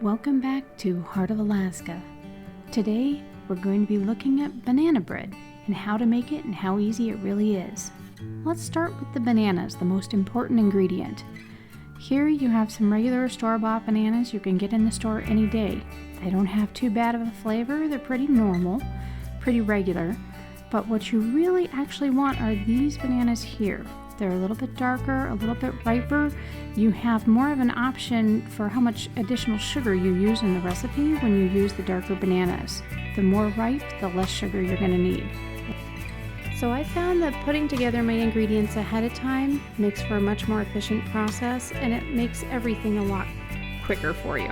Welcome back to Heart of Alaska. Today we're going to be looking at banana bread and how to make it and how easy it really is. Let's start with the bananas, the most important ingredient. Here you have some regular store-bought bananas you can get in the store any day. They don't have too bad of a flavor, they're pretty normal, pretty regular, but what you really actually want are these bananas here. They're a little bit darker, a little bit riper. You have more of an option for how much additional sugar you use in the recipe when you use the darker bananas. The more ripe, the less sugar you're going to need. So I found that putting together my ingredients ahead of time makes for a much more efficient process, and it makes everything a lot quicker for you.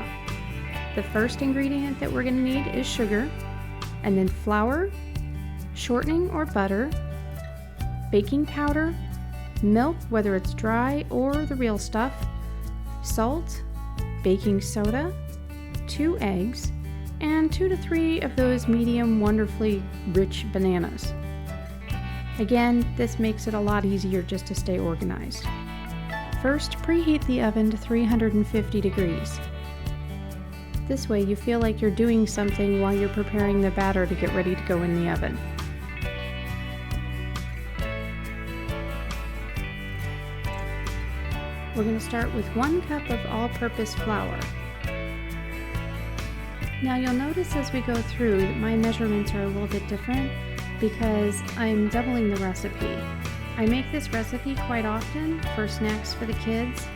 The first ingredient that we're going to need is sugar, and then flour, shortening or butter, baking powder, milk, whether it's dry or the real stuff, salt, baking soda, 2 eggs, and 2 to 3 of those medium, wonderfully rich bananas. Again, this makes it a lot easier just to stay organized. First, preheat the oven to 350 degrees. This way you feel like you're doing something while you're preparing the batter to get ready to go in the oven. We're going to start with 1 cup of all-purpose flour. Now you'll notice as we go through that my measurements are a little bit different because I'm doubling the recipe. I make this recipe quite often for snacks for the kids,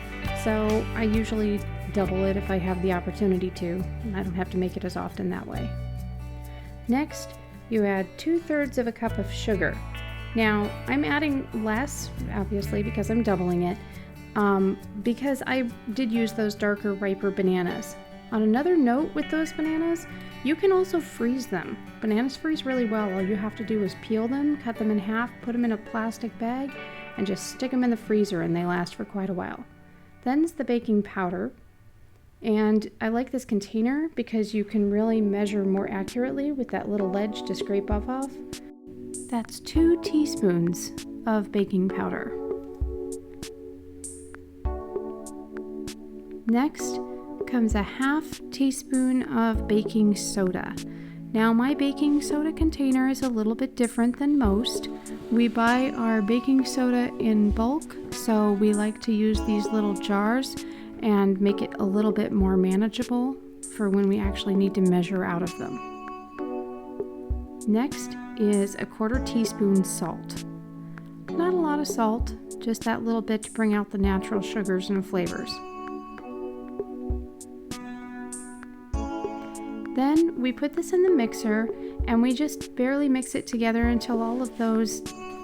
so I usually double it if I have the opportunity to. I don't have to make it as often that way. Next, you add 2/3 of a cup of sugar. Now I'm adding less, obviously, because I'm doubling it. Because I did use those darker, riper bananas. On another note with those bananas, you can also freeze them. Bananas freeze really well. All you have to do is peel them, cut them in half, put them in a plastic bag, and just stick them in the freezer, and they last for quite a while. Then is the baking powder. And I like this container because you can really measure more accurately with that little ledge to scrape off of. That's 2 teaspoons of baking powder. Next comes a 1/2 teaspoon of baking soda. Now my baking soda container is a little bit different than most. We buy our baking soda in bulk, so we like to use these little jars and make it a little bit more manageable for when we actually need to measure out of them. Next is a 1/4 teaspoon salt. Not a lot of salt, just that little bit to bring out the natural sugars and flavors. Then we put this in the mixer and we just barely mix it together until all of those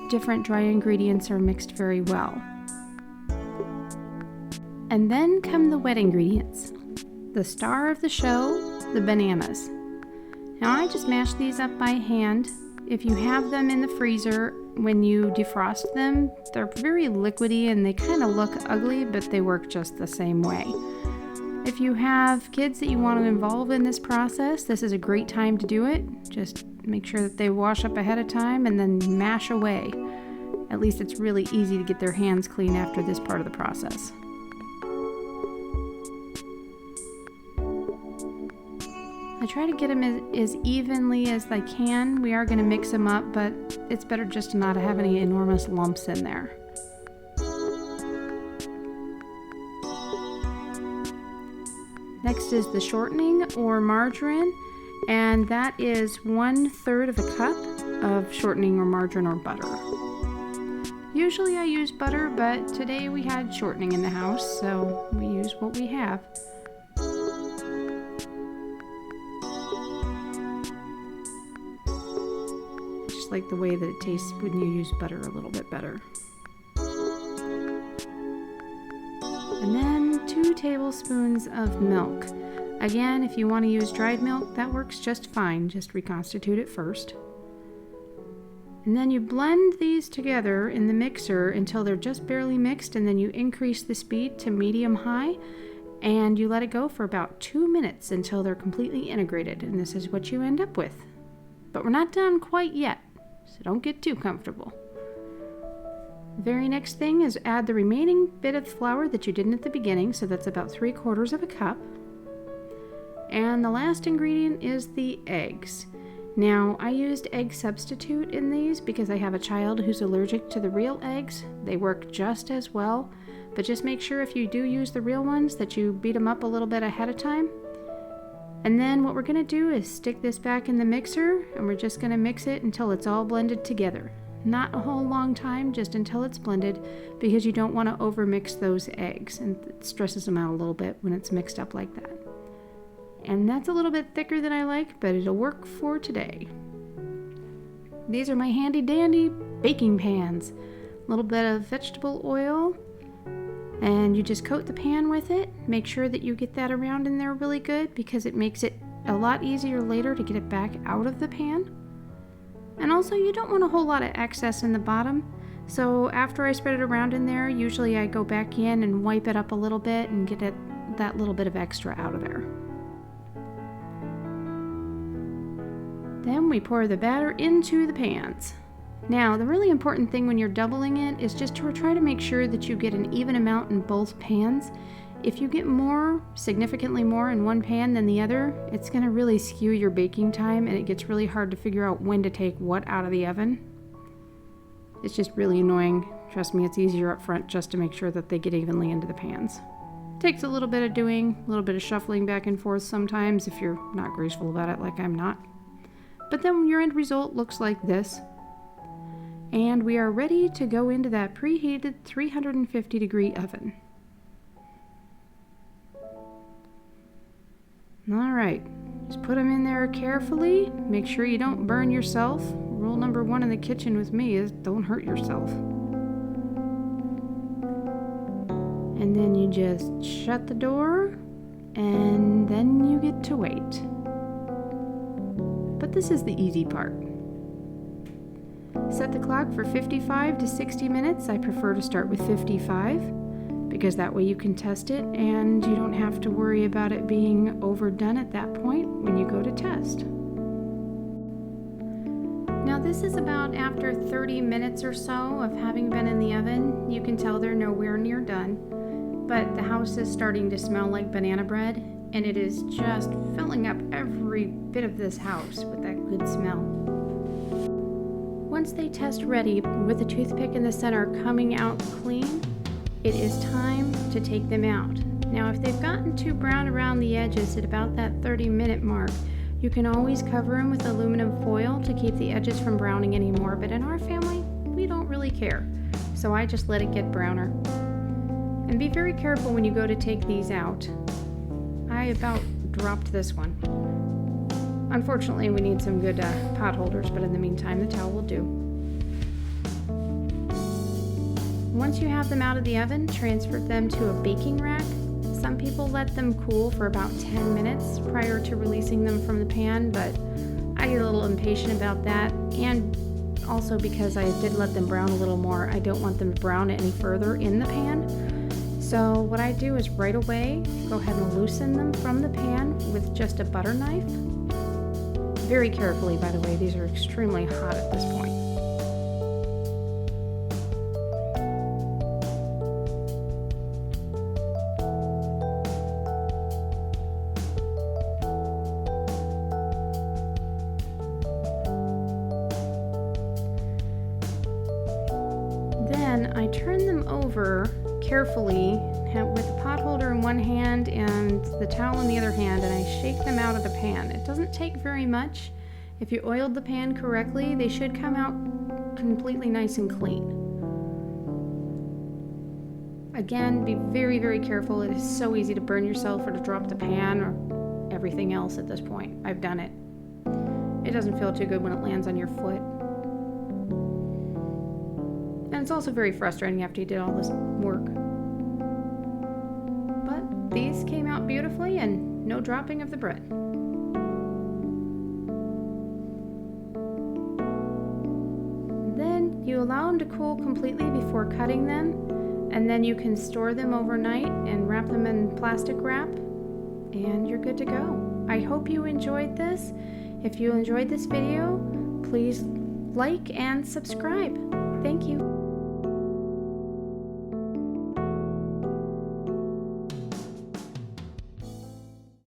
different dry ingredients are mixed very well. And then come the wet ingredients. The star of the show, the bananas. Now I just mash these up by hand. If you have them in the freezer, when you defrost them, they're very liquidy and they kind of look ugly, but they work just the same way. If you have kids that you want to involve in this process, this is a great time to do it. Just make sure that they wash up ahead of time and then mash away. At least it's really easy to get their hands clean after this part of the process. I try to get them as evenly as I can. We are going to mix them up, but it's better just to not have any enormous lumps in there. Next is the shortening or margarine, and that is 1/3 of a cup of shortening or margarine or butter. Usually I use butter, but today we had shortening in the house, so we use what we have. I just like the way that it tastes when you use butter a little bit better. And then 2 tablespoons of milk. Again, if you want to use dried milk, that works just fine. Just reconstitute it first. And then you blend these together in the mixer until they're just barely mixed, and then you increase the speed to medium-high, and you let it go for about 2 minutes until they're completely integrated, and this is what you end up with. But we're not done quite yet, so don't get too comfortable. The very next thing is add the remaining bit of flour that you didn't at the beginning, so that's about 3/4 of a cup. And the last ingredient is the eggs. Now, I used egg substitute in these because I have a child who's allergic to the real eggs. They work just as well, but just make sure if you do use the real ones that you beat them up a little bit ahead of time. And then what we're going to do is stick this back in the mixer, and we're just going to mix it until it's all blended together. Not a whole long time, just until it's blended, because you don't want to overmix those eggs, and it stresses them out a little bit when it's mixed up like that. And that's a little bit thicker than I like, but it'll work for today. These are my handy dandy baking pans. A little bit of vegetable oil, and you just coat the pan with it. Make sure that you get that around in there really good, because it makes it a lot easier later to get it back out of the pan. And also, you don't want a whole lot of excess in the bottom. So after I spread it around in there, usually I go back in and wipe it up a little bit and get that little bit of extra out of there. Then we pour the batter into the pans. Now, the really important thing when you're doubling it is just to try to make sure that you get an even amount in both pans. If you get more, significantly more in one pan than the other, it's going to really skew your baking time, and it gets really hard to figure out when to take what out of the oven. It's just really annoying. Trust me, it's easier up front just to make sure that they get evenly into the pans. Takes a little bit of doing, a little bit of shuffling back and forth sometimes if you're not graceful about it like I'm not. But then your end result looks like this. And we are ready to go into that preheated 350 degree oven. All right, just put them in there carefully. Make sure you don't burn yourself. Rule number 1 in the kitchen with me is don't hurt yourself. And then you just shut the door, and then you get to wait. But this is the easy part. Set the clock for 55 to 60 minutes. I prefer to start with 55 because that way you can test it and you don't have to worry about it being overdone at that point when you go to test. Now this is about after 30 minutes or so of having been in the oven. You can tell they're nowhere near done, but the house is starting to smell like banana bread, and it is just filling up every bit of this house with that good smell. Once they test ready with the toothpick in the center coming out clean, it is time to take them out. Now if they've gotten too brown around the edges at about that 30-minute mark, you can always cover them with aluminum foil to keep the edges from browning anymore, but in our family, we don't really care. So I just let it get browner. And be very careful when you go to take these out. I about dropped this one. Unfortunately, we need some good pot holders, but in the meantime, the towel will do. Once you have them out of the oven, transfer them to a baking rack. Some people let them cool for about 10 minutes prior to releasing them from the pan, but I get a little impatient about that, and also because I did let them brown a little more, I don't want them to brown any further in the pan. So what I do is right away go ahead and loosen them from the pan with just a butter knife. Very carefully, by the way, these are extremely hot at this point. Then I turn them over carefully with the pot holder in one hand and the towel in the other hand, and I shake them out of the pan. It doesn't take very much. If you oiled the pan correctly, they should come out completely nice and clean. Again, be very, very careful. It is so easy to burn yourself or to drop the pan or everything else at this point. I've done it. It doesn't feel too good when it lands on your foot. And it's also very frustrating after you did all this work. But these came out beautifully and no dropping of the bread. Then you allow them to cool completely before cutting them, and then you can store them overnight and wrap them in plastic wrap, and you're good to go. I hope you enjoyed this. If you enjoyed this video, please like and subscribe. Thank you.